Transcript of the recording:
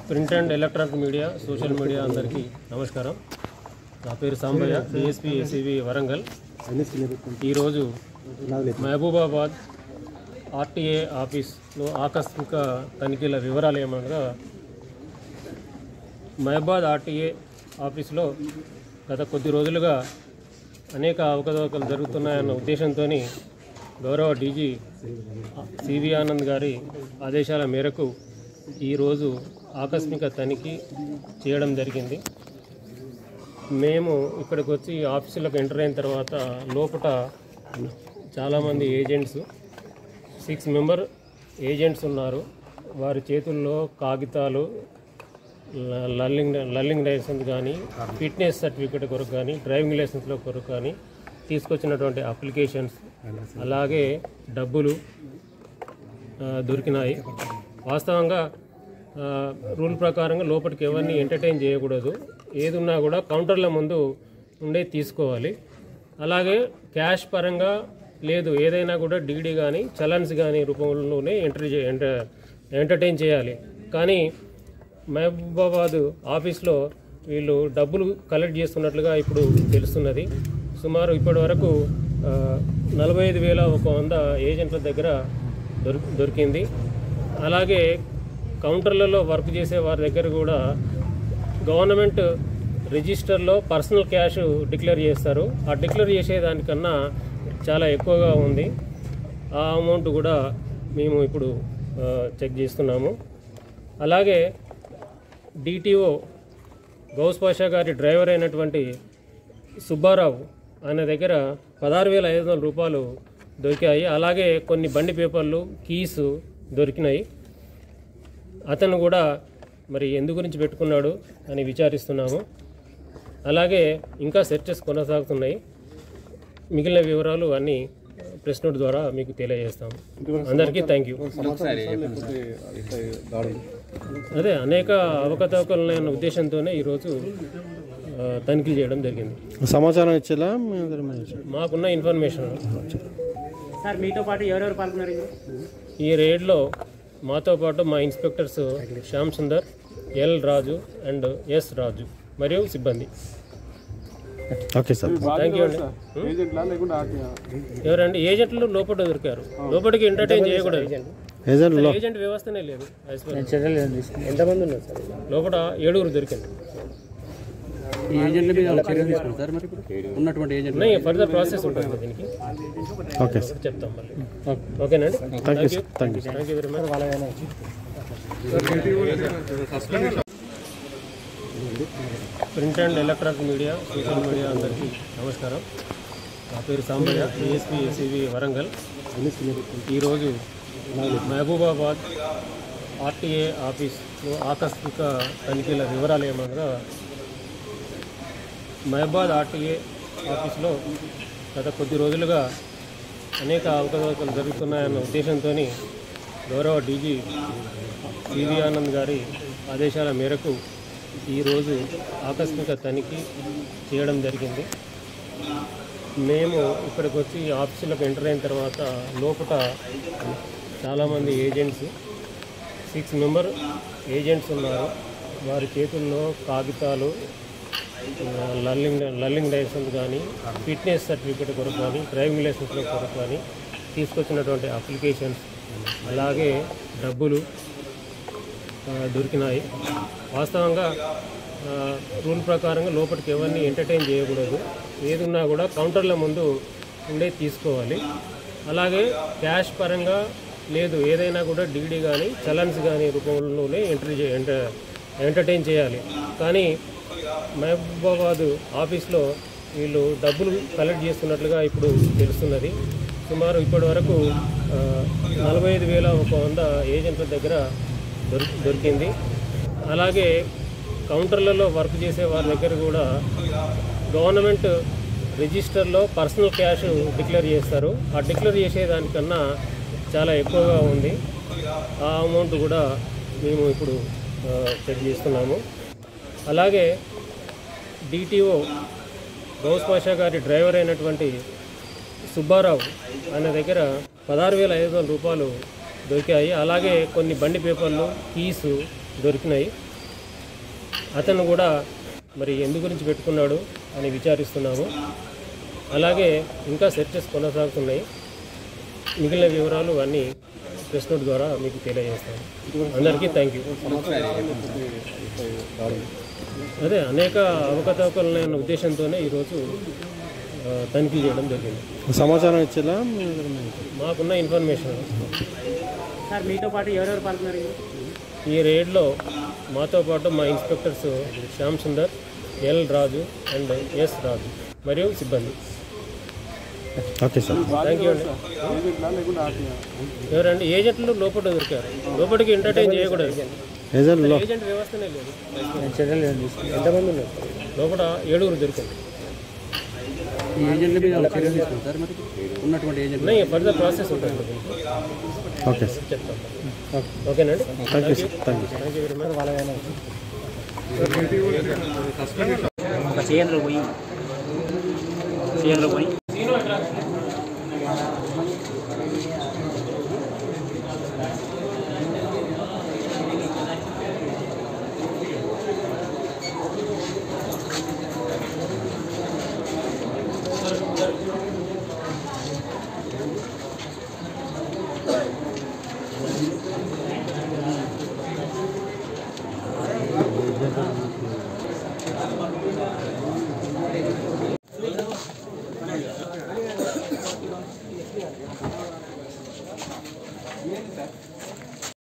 Print and electronic media, social media అందరికీ నమస్కారం. నా పేరు సాంబయ్య, డిఎస్పీ ఏసీబీ వరంగల్. ఈరోజు మహబూబాబాద్ ఆర్టీఏ ఆఫీస్లో ఆకస్మిక తనిఖీల వివరాలు ఏమనగా, మహబూబాబాద్ ఆర్టీఏ ఆఫీస్లో గత కొద్ది రోజులుగా అనేక అవకతవకలు జరుగుతున్నాయన్న ఉద్దేశంతో గౌరవ డీజీ సివి ఆనంద్ గారి ఆదేశాల మేరకు ఈరోజు ఆకస్మిక తనిఖీ చేయడం జరిగింది. మేము ఇక్కడికి వచ్చి ఆఫీసులకు ఎంటర్ అయిన తర్వాత లోపల చాలామంది ఏజెంట్స్ 6 మెంబర్ ఏజెంట్స్ ఉన్నారు. వారి చేతుల్లో కాగితాలు, లర్నింగ్ లైసెన్స్ కానీ, ఫిట్నెస్ సర్టిఫికేట్ కొరకు కానీ, డ్రైవింగ్ లైసెన్స్లో కొరకు కానీ తీసుకొచ్చినటువంటి అప్లికేషన్స్, అలాగే డబ్బులు దొరికినాయి. వాస్తవంగా రూల్ ప్రకారంగా లోపలికి ఎవరిని ఎంటర్టైన్ చేయకూడదు. ఏది ఉన్నా కూడా కౌంటర్ల ముందు ఉండే తీసుకోవాలి. అలాగే క్యాష్ పరంగా లేదు, ఏదైనా కూడా డీడీ కానీ చలన్స్ కానీ రూపంలోనే ఎంటర్టైన్ చేయాలి. కానీ మహబూబాబాద్ ఆఫీస్లో వీళ్ళు డబ్బులు కలెక్ట్ చేస్తున్నట్లుగా ఇప్పుడు తెలుస్తున్నది. సుమారు ఇప్పటి వరకు 45,100 ఏజెంట్ల దగ్గర దొరికింది. అలాగే కౌంటర్లలో వర్క్ చేసే వారి దగ్గర కూడా గవర్నమెంట్ రిజిస్టర్లో పర్సనల్ క్యాష్ డిక్లేర్ చేస్తారు. ఆ డిక్లేర్ చేసేదానికన్నా చాలా ఎక్కువగా ఉంది. ఆ అమౌంట్ కూడా మేము ఇప్పుడు చెక్ చేస్తున్నాము. అలాగే డిటిఓ గౌస్ పాషా గారి డ్రైవర్ అయినటువంటి సుబ్బారావు ఆయన దగ్గర 16,500 రూపాయలు దొరికాయి. అలాగే కొన్ని బండి పేపర్లు, కీస్ దొరికినాయి. అతను కూడా మరి ఎందు గురించి పెట్టుకున్నాడు అని విచారిస్తున్నాము. అలాగే ఇంకా సెర్చెస్ కొనసాగుతున్నాయి. మిగిలిన వివరాలు అన్నీ ప్రెస్ నోట్ ద్వారా మీకు తెలియజేస్తాము. అందరికీ థ్యాంక్ యూ. అదే అనేక అవకతవకలున్న ఉద్దేశంతోనే ఈరోజు తనిఖీలు చేయడం జరిగింది. సమాచారం ఇచ్చేలా మాకున్న ఇన్ఫర్మేషన్. సార్ మీతో పాటు ఎవరెవరు పాల్గొన్నారు ఈ రేడ్లో? మాతో పాటు మా inspectors Shyam Sundar, L Raju and S Raju మరియు సిబ్బంది. ఓకే సార్, థ్యాంక్ యూ అండి. ఎవరండి ఏజెంట్లు లోపల దొరికారు. లోపలికి ఎంటర్టైన్ చేయకూడదు. ఏజెంట్ వ్యవస్థనే లేదు. ఎంతమంది ఉన్నారు సార్ లోపల 7 దొరికింది. ఈ ఏజెంట్ల మీద చర్యలు తీసుకుంటారు సార్? మరి ఉన్నటువంటి ఏజెంట్ ఫర్దర్ ప్రాసెస్ ఉంటుంది దీనికి. ఓకే సార్, చెప్తాం మళ్ళీ. ఓకేనండి, thank you very much. Print and electronic media, social media అందరికీ నమస్కారం. నా పేరు సాంబయ్య, డిఎస్పీ ఏసీబీ వరంగల్. ఈరోజు మహబూబాబాద్ ఆర్టీఏ ఆఫీస్లో ఆకస్మిక తనిఖీల వివరాలు ఏమనగా, మహబూబాబాద్ ఆర్టీఏ ఆఫీస్లో గత కొద్ది రోజులుగా అనేక అవకతవకలు జరుగుతున్నాయన్న ఉద్దేశంతో గౌరవ డీజీ సివి ఆనంద్ గారి ఆదేశాల మేరకు ఈరోజు ఆకస్మిక తనిఖీ చేయడం జరిగింది. మేము ఇక్కడికి వచ్చి ఆఫీసులకు ఎంటర్ అయిన తర్వాత లోపల చాలామంది ఏజెంట్స్ 6 మెంబర్ ఏజెంట్స్ ఉన్నారు. వారి చేతుల్లో కాగితాలు, లర్నింగ్ లైసెన్స్ కానీ, ఫిట్నెస్ సర్టిఫికేట్ కొరకు కానీ, డ్రైవింగ్ లైసెన్స్లో కొరకు కానీ తీసుకొచ్చినటువంటి అప్లికేషన్స్, అలాగే డబ్బులు దొరికినాయి. వాస్తవంగా రూల్ ప్రకారంగా లోపలికి ఎవరిని ఎంటర్టైన్ చేయకూడదు. ఏది ఉన్నా కూడా కౌంటర్ల ముందు ఉండే తీసుకోవాలి. అలాగే క్యాష్ పరంగా లేదు, ఏదైనా కూడా డీడీ కానీ చలన్స్ కానీ రూపంలోనే ఎంటర్టైన్ చేయాలి. కానీ మహబూబాబాద్ ఆఫీస్లో వీళ్ళు డబ్బులు కలెక్ట్ చేస్తున్నట్లుగా ఇప్పుడు తెలుస్తున్నది. సుమారు ఇప్పటి వరకు 45,100 ఏజెంట్ల దగ్గర దొరికింది. అలాగే కౌంటర్లలో వర్క్ చేసే వారి దగ్గర కూడా గవర్నమెంట్ రిజిస్టర్లో పర్సనల్ క్యాష్ డిక్లేర్ చేస్తారు. ఆ డిక్లేర్ చేసేదానికన్నా చాలా ఎక్కువగా ఉంది. ఆ అమౌంట్ కూడా మేము ఇప్పుడు చెక్ చేస్తున్నాము. అలాగే డిటిఓ గౌస్ పాషా గారి డ్రైవర్ అయినటువంటి సుబ్బారావు ఆయన దగ్గర 16,500 రూపాయలు దొరికాయి. అలాగే కొన్ని బండి పేపర్లు, కీసు దొరికినాయి. అతను కూడా మరి ఎందు గురించి పెట్టుకున్నాడు అని విచారిస్తున్నాము. అలాగే ఇంకా సెర్చెస్ కొనసాగుతున్నాయి. మిగిలిన వివరాలు అన్నీ ప్రెస్ నోట్ ద్వారా మీకు తెలియజేస్తాను. అందరికీ థ్యాంక్ యూ. అదే అనేక అవకతవకలైన ఉద్దేశంతోనే ఈరోజు తనిఖీ చేయడం జరిగింది. సమాచారం ఇచ్చేలా మాకున్న ఇన్ఫర్మేషన్. సార్ మీతో పాటు ఎవరెవరు పాల్గొన్నారు? ఈ రేడ్లో మాతో పాటు మా inspectors Shyam Sundar, L Raju and S Raju మరియు సిబ్బంది. Okay sir. థ్యాంక్ యూ అండి. ఎవరండి? ఏజెంట్లు లోపల దొరికారు. లోపలికి ఎంటర్టైన్ చేయకూడదు. ఏజెంట్లో ఏజెంట్ వ్యవస్థనే లేదు. ఎంతమంది ఉన్నారు? లోపల 7 దొరికారు. ఈ ఏజెంట్ల మీద చర్యలు తీసుకుంటారు సార్ మరి ఉన్నటువంటి ఏజెంట్ ఫర్దర్ ప్రాసెస్ ఉంటుంది. Okay sir. చెప్తాం. ఓకేనండి. Thank you sir. Thank you. Thank you very much. ఒక చేయంలో పోయి సార్